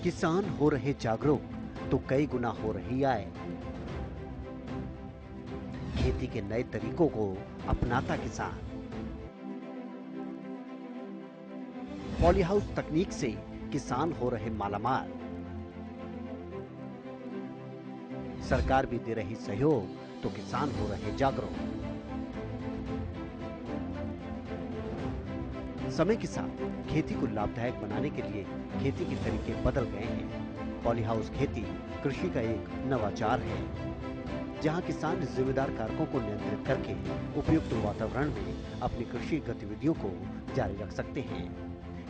किसान हो रहे जागरूक तो कई गुना हो रही आय। खेती के नए तरीकों को अपनाता किसान। पॉली हाउस तकनीक से किसान हो रहे मालामाल। सरकार भी दे रही सहयोग तो किसान हो रहे जागरूक। समय के साथ खेती को लाभदायक बनाने के लिए खेती के तरीके बदल गए हैं। पॉली हाउस खेती कृषि का एक नवाचार है, जहां किसान जिम्मेदार कारकों को नियंत्रित करके उपयुक्त वातावरण में अपनी कृषि गतिविधियों को जारी रख सकते हैं।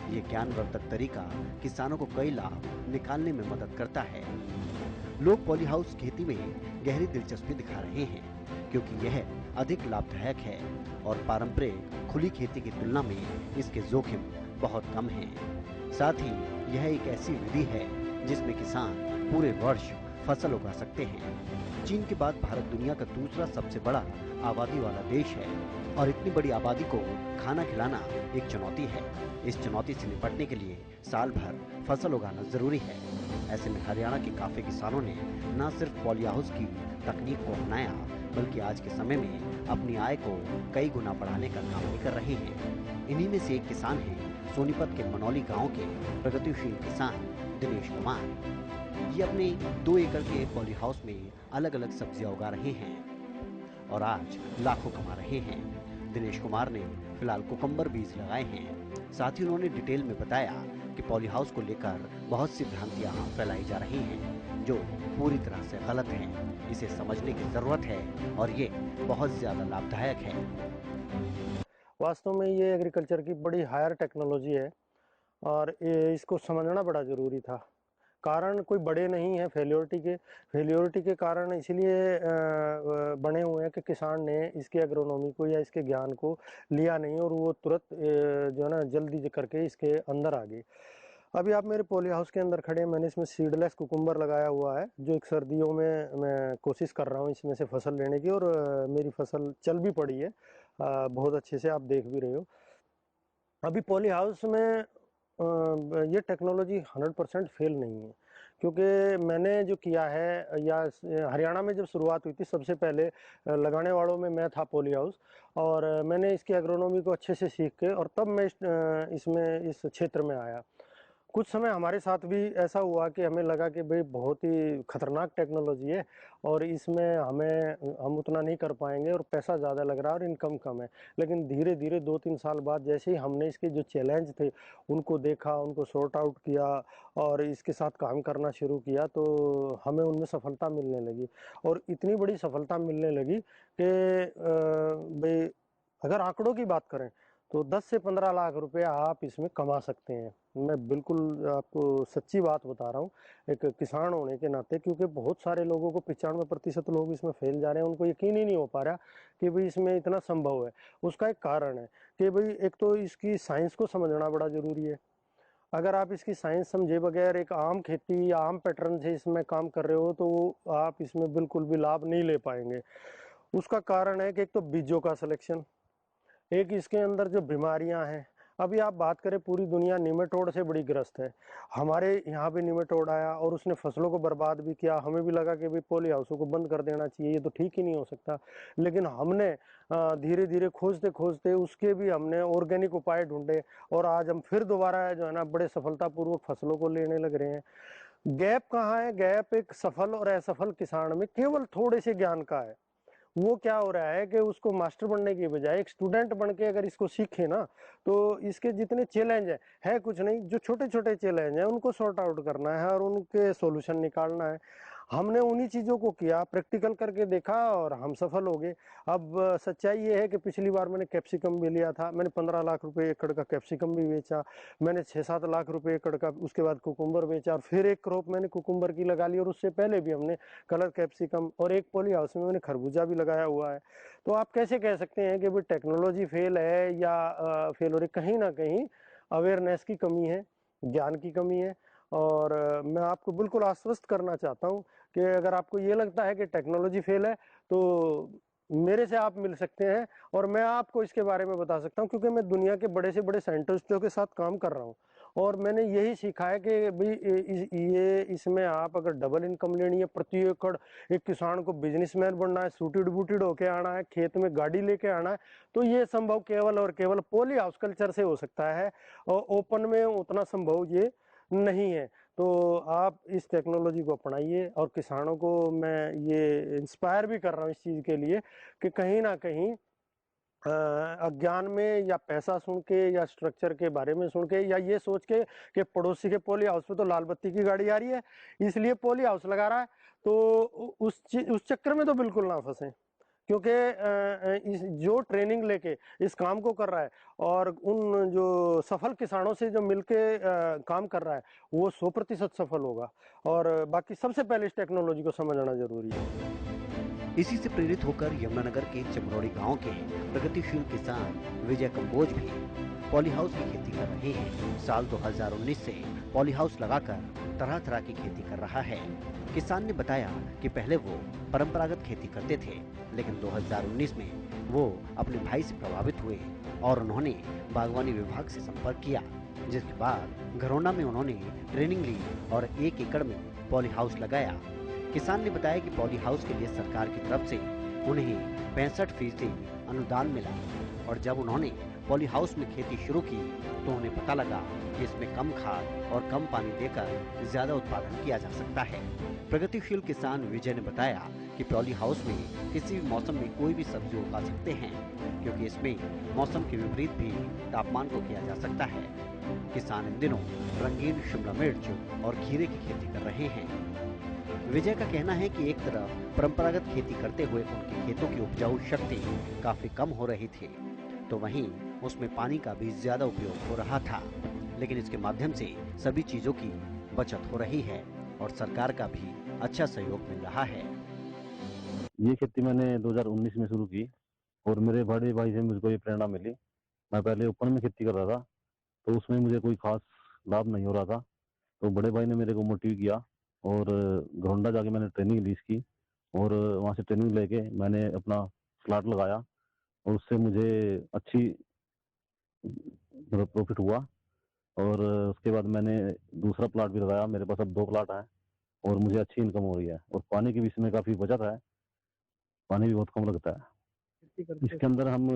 ये ज्ञानवर्धक तरीका किसानों को कई लाभ निकालने में मदद करता है। लोग पॉली हाउस खेती में गहरी दिलचस्पी दिखा रहे हैं, क्योंकि यह अधिक लाभदायक है और पारंपरिक खुली खेती की तुलना में इसके जोखिम बहुत कम हैं। साथ ही यह एक ऐसी विधि है जिसमें किसान पूरे वर्ष फसल उगा सकते हैं। चीन के बाद भारत दुनिया का दूसरा सबसे बड़ा आबादी वाला देश है और इतनी बड़ी आबादी को खाना खिलाना एक चुनौती है। इस चुनौती से निपटने के लिए साल भर फसल उगाना जरूरी है। ऐसे में हरियाणा के काफी किसानों ने न सिर्फ पॉली हाउस की तकनीक को अपनाया, बल्कि आज के समय में अपनी आय को कई गुना बढ़ाने का काम भी कर रहे हैं। इन्हीं में से एक किसान हैं सोनीपत के मनौली गांव के प्रगतिशील किसान दिनेश कुमार। ये अपने 2 एकड़ के पॉली हाउस में अलग अलग सब्जियां उगा रहे हैं और आज लाखों कमा रहे हैं। दिनेश कुमार ने फिलहाल कुकुम्बर बीज लगाए हैं। साथ ही उन्होंने डिटेल में बताया कि पॉली हाउस को लेकर बहुत सी भ्रांतियां फैलाई जा रही हैं, जो पूरी तरह से गलत हैं। इसे समझने की जरूरत है और ये बहुत ज्यादा लाभदायक है। वास्तव में ये एग्रीकल्चर की बड़ी हायर टेक्नोलॉजी है और इसको समझना बड़ा ज़रूरी था। कारण कोई बड़े नहीं है फेल्योरिटी के कारण इसलिए बने हुए हैं कि किसान ने इसके एग्रोनॉमी को या इसके ज्ञान को लिया नहीं और वो तुरंत जो है ना जल्दी करके इसके अंदर आ गए। अभी आप मेरे पॉली हाउस के अंदर खड़े हैं, मैंने इसमें सीडलेस कुकुम्बर लगाया हुआ है, जो एक सर्दियों में मैं कोशिश कर रहा हूँ इसमें से फसल लेने की और मेरी फसल चल भी पड़ी है बहुत अच्छे से, आप देख भी रहे हो। अभी पॉली हाउस में ये टेक्नोलॉजी 100% फेल नहीं है, क्योंकि मैंने जो किया है या हरियाणा में जब शुरुआत हुई थी सबसे पहले लगाने वालों में मैं था पॉली हाउस, और मैंने इसकी एग्रोनॉमी को अच्छे से सीख के और तब मैं इस क्षेत्र में आया। कुछ समय हमारे साथ भी ऐसा हुआ कि हमें लगा कि भाई बहुत ही खतरनाक टेक्नोलॉजी है और इसमें हम उतना नहीं कर पाएंगे और पैसा ज़्यादा लग रहा है और इनकम कम है। लेकिन धीरे धीरे 2-3 साल बाद जैसे ही हमने इसके जो चैलेंज थे उनको देखा, उनको सॉर्ट आउट किया और इसके साथ काम करना शुरू किया, तो हमें उनमें सफलता मिलने लगी। और इतनी बड़ी सफलता मिलने लगी कि भाई अगर आंकड़ों की बात करें तो 10 से 15 लाख रुपए आप इसमें कमा सकते हैं। मैं बिल्कुल आपको सच्ची बात बता रहा हूँ एक किसान होने के नाते, क्योंकि बहुत सारे लोगों को 95% लोग इसमें फेल जा रहे हैं, उनको यकीन ही नहीं हो पा रहा कि भाई इसमें इतना संभव है। उसका एक कारण है कि भाई एक तो इसकी साइंस को समझना बड़ा ज़रूरी है। अगर आप इसकी साइंस समझे बगैर एक आम खेती या आम पैटर्न से इसमें काम कर रहे हो तो आप इसमें बिल्कुल भी लाभ नहीं ले पाएंगे। उसका कारण है कि एक तो बीजों का सिलेक्शन, एक इसके अंदर जो बीमारियां हैं। अभी आप बात करें पूरी दुनिया निमेटोड से बड़ी ग्रस्त है। हमारे यहाँ भी निमेटोड आया और उसने फसलों को बर्बाद भी किया। हमें भी लगा कि भाई पॉली हाउसों को बंद कर देना चाहिए, ये तो ठीक ही नहीं हो सकता। लेकिन हमने धीरे धीरे खोजते खोजते उसके भी हमने ऑर्गेनिक उपाय ढूंढे और आज हम फिर दोबारा जो है ना बड़े सफलतापूर्वक फसलों को लेने लग रहे हैं। गैप कहाँ है? गैप एक सफल और असफल किसान में केवल थोड़े से ज्ञान का है। वो क्या हो रहा है कि उसको मास्टर बनने की बजाय एक स्टूडेंट बन के अगर इसको सीखे ना, तो इसके जितने चैलेंज है कुछ नहीं, जो छोटे छोटे चैलेंज हैं उनको सॉर्ट आउट करना है और उनके सॉल्यूशन निकालना है। हमने उन्हीं चीज़ों को किया, प्रैक्टिकल करके देखा और हम सफल हो गए। अब सच्चाई ये है कि पिछली बार मैंने कैप्सिकम भी लिया था, मैंने 15 लाख रुपए एकड़ का कैप्सिकम भी बेचा। मैंने 6-7 लाख रुपए एकड़ का उसके बाद कुकुम्बर बेचा और फिर एक क्रॉप मैंने कुकुम्बर की लगा ली और उससे पहले भी हमने कलर कैप्सिकम और एक पॉली हाउस में मैंने खरबूजा भी लगाया हुआ है। तो आप कैसे कह सकते हैं कि भाई टेक्नोलॉजी फेल है या फेल हो रही? कहीं ना कहीं अवेयरनेस की कमी है, ज्ञान की कमी है। और मैं आपको बिल्कुल आश्वस्त करना चाहता हूं कि अगर आपको ये लगता है कि टेक्नोलॉजी फेल है तो मेरे से आप मिल सकते हैं और मैं आपको इसके बारे में बता सकता हूं, क्योंकि मैं दुनिया के बड़े से बड़े साइंटिस्टों के साथ काम कर रहा हूं और मैंने यही सीखा है कि भाई ये इसमें आप अगर डबल इनकम लेनी है, प्रति एकड़ एक किसान को बिजनेसमैन बनना है, सूटेड बूटेड होके आना है, खेत में गाड़ी लेके आना है, तो ये संभव केवल और केवल पॉली हाउस कल्चर से हो सकता है, और ओपन में उतना संभव ये नहीं है। तो आप इस टेक्नोलॉजी को अपनाइए, और किसानों को मैं ये इंस्पायर भी कर रहा हूँ इस चीज़ के लिए कि कहीं ना कहीं अज्ञान में या पैसा सुन के या स्ट्रक्चर के बारे में सुन के या ये सोच के कि पड़ोसी के पॉली हाउस पे तो लाल बत्ती की गाड़ी आ रही है इसलिए पॉली हाउस लगा रहा है, तो उस चक्कर में तो बिल्कुल ना फंसे। क्योंकि इस जो ट्रेनिंग लेके इस काम को कर रहा है और उन जो सफल किसानों से जो मिलके काम कर रहा है वो 100% सफल होगा। और बाकी सबसे पहले इस टेक्नोलॉजी को समझना जरूरी है। इसी से प्रेरित होकर यमुनानगर के चमरौड़ी गांव के प्रगतिशील किसान विजय कंबोज भी पॉली हाउस की खेती कर रहे हैं। साल 2019 से पॉली हाउस लगाकर तरह तरह की खेती कर रहा है। किसान ने बताया कि पहले वो परंपरागत खेती करते थे, लेकिन 2019 में वो अपने भाई से प्रभावित हुए और उन्होंने बागवानी विभाग से संपर्क किया, जिसके बाद घरौंडा में उन्होंने ट्रेनिंग ली और 1 एकड़ में पॉली हाउस लगाया। किसान ने बताया कि पॉली हाउस के लिए सरकार की तरफ से उन्हें 65% अनुदान मिला, और जब उन्होंने पॉली हाउस में खेती शुरू की तो उन्हें पता लगा कि इसमें कम खाद और कम पानी देकर ज्यादा उत्पादन किया जा सकता है। प्रगतिशील किसान विजय ने बताया कि पॉली हाउस में किसी भी मौसम में कोई भी सब्जी उगा सकते हैं, क्योंकि इसमें मौसम के विपरीत भी तापमान को किया जा सकता है। किसान इन दिनों रंगीन शिमला मिर्च और खीरे की खेती कर रहे हैं। विजय का कहना है कि एक तरफ परंपरागत खेती करते हुए उनके खेतों की उपजाऊ शक्ति काफी कम हो रही थी, तो वहीं उसमें पानी का भी ज्यादा उपयोग हो रहा था, लेकिन इसके माध्यम से सभी चीजों की बचत हो रही है और सरकार का भी अच्छा सहयोग मिल रहा है। ये खेती मैंने 2019 में शुरू की और मेरे बड़े भाई से मुझको ये प्रेरणा मिली। मैं पहले ओपन में खेती कर रहा था, तो उसमें मुझे कोई खास लाभ नहीं हो रहा था, तो बड़े भाई ने मेरे को मोटिव किया और घरौंडा जाके मैंने ट्रेनिंग ली इसकी, और वहाँ से ट्रेनिंग लेके मैंने अपना प्लाट लगाया और उससे मुझे अच्छी प्रॉफिट हुआ। और उसके बाद मैंने दूसरा प्लाट भी लगाया, मेरे पास अब 2 प्लाट हैं और मुझे अच्छी इनकम हो रही है, और पानी की भी इसमें काफ़ी बचत है, पानी भी बहुत कम लगता है। इसके अंदर हम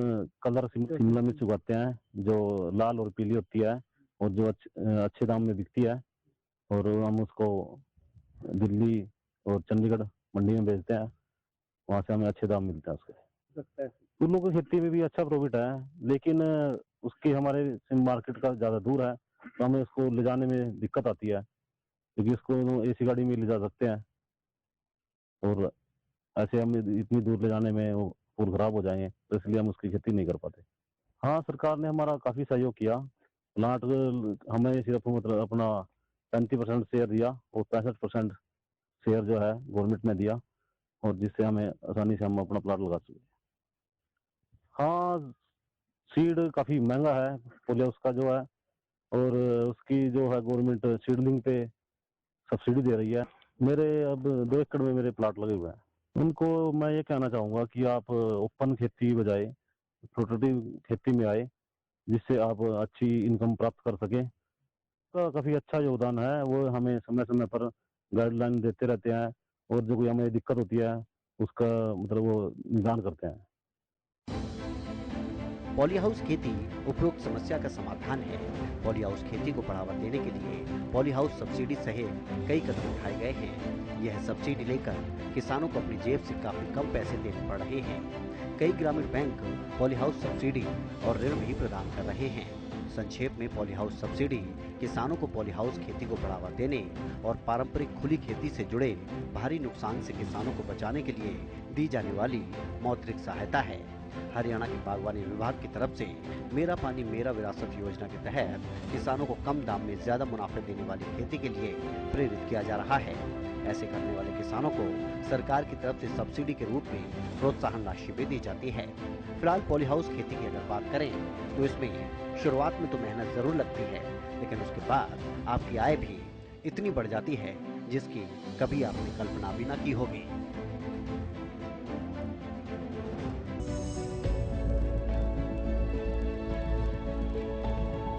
कलर शिमला मिर्च उगाते हैं जो लाल और पीली होती है और जो अच्छे दाम में बिकती है, और हम उसको दिल्ली और चंडीगढ़ मंडी में बेचते हैं, वहाँ से हमें अच्छे दाम मिलते हैं उसके। फूलों की खेती में भी अच्छा प्रॉफिट है, लेकिन उसकी हमारे मार्केट का ज़्यादा दूर है, तो हमें उसको ले जाने में दिक्कत आती है, क्योंकि उसको एसी गाड़ी में ले जा सकते हैं और ऐसे हम इतनी दूर ले जाने में वो फूल खराब हो जाएंगे, तो इसलिए हम उसकी खेती नहीं कर पाते। हाँ, सरकार ने हमारा काफ़ी सहयोग किया। प्लाट हमें सिर्फ मतलब अपना 35% शेयर दिया और 65% शेयर जो है गवर्नमेंट ने दिया, और जिससे हमें आसानी से हम अपना प्लाट लगा सकें। हाँ, सीड काफ़ी महंगा है पोलियो उसका जो है, और उसकी जो है गवर्नमेंट सीडलिंग पे सब्सिडी दे रही है। मेरे अब 2 एकड़ में मेरे प्लाट लगे हुए हैं। उनको मैं ये कहना चाहूँगा कि आप ओपन खेती बजाय प्रोटोटाइप खेती में आए, जिससे आप अच्छी इनकम प्राप्त कर सकें। का काफ़ी अच्छा योगदान है, वो हमें समय समय पर गाइडलाइन देते रहते हैं, और जो कोई हमें दिक्कत होती है उसका मतलब वो निदान करते हैं। पॉली हाउस खेती उपरोक्त समस्या का समाधान है। पॉली हाउस खेती को बढ़ावा देने के लिए पॉली हाउस सब्सिडी सहित कई कदम उठाए गए हैं। यह सब्सिडी लेकर किसानों को अपनी जेब से काफी कम पैसे देने पड़ रहे हैं। कई ग्रामीण बैंक पॉली हाउस सब्सिडी और ऋण भी प्रदान कर रहे हैं। संक्षेप में, पॉली हाउस सब्सिडी किसानों को पॉली हाउस खेती को बढ़ावा देने और पारंपरिक खुली खेती से जुड़े भारी नुकसान से किसानों को बचाने के लिए दी जाने वाली मौद्रिक सहायता है। हरियाणा के बागवानी विभाग की तरफ से मेरा पानी मेरा विरासत योजना के तहत किसानों को कम दाम में ज्यादा मुनाफे देने वाली खेती के लिए प्रेरित किया जा रहा है। ऐसे करने वाले किसानों को सरकार की तरफ से सब्सिडी के रूप में प्रोत्साहन राशि भी दी जाती है। फिलहाल पॉली हाउस खेती की अगर बात करें तो इसमें शुरुआत में तो मेहनत जरूर लगती है, लेकिन उसके बाद आपकी आय भी इतनी बढ़ जाती है जिसकी कभी आपने कल्पना भी न की होगी।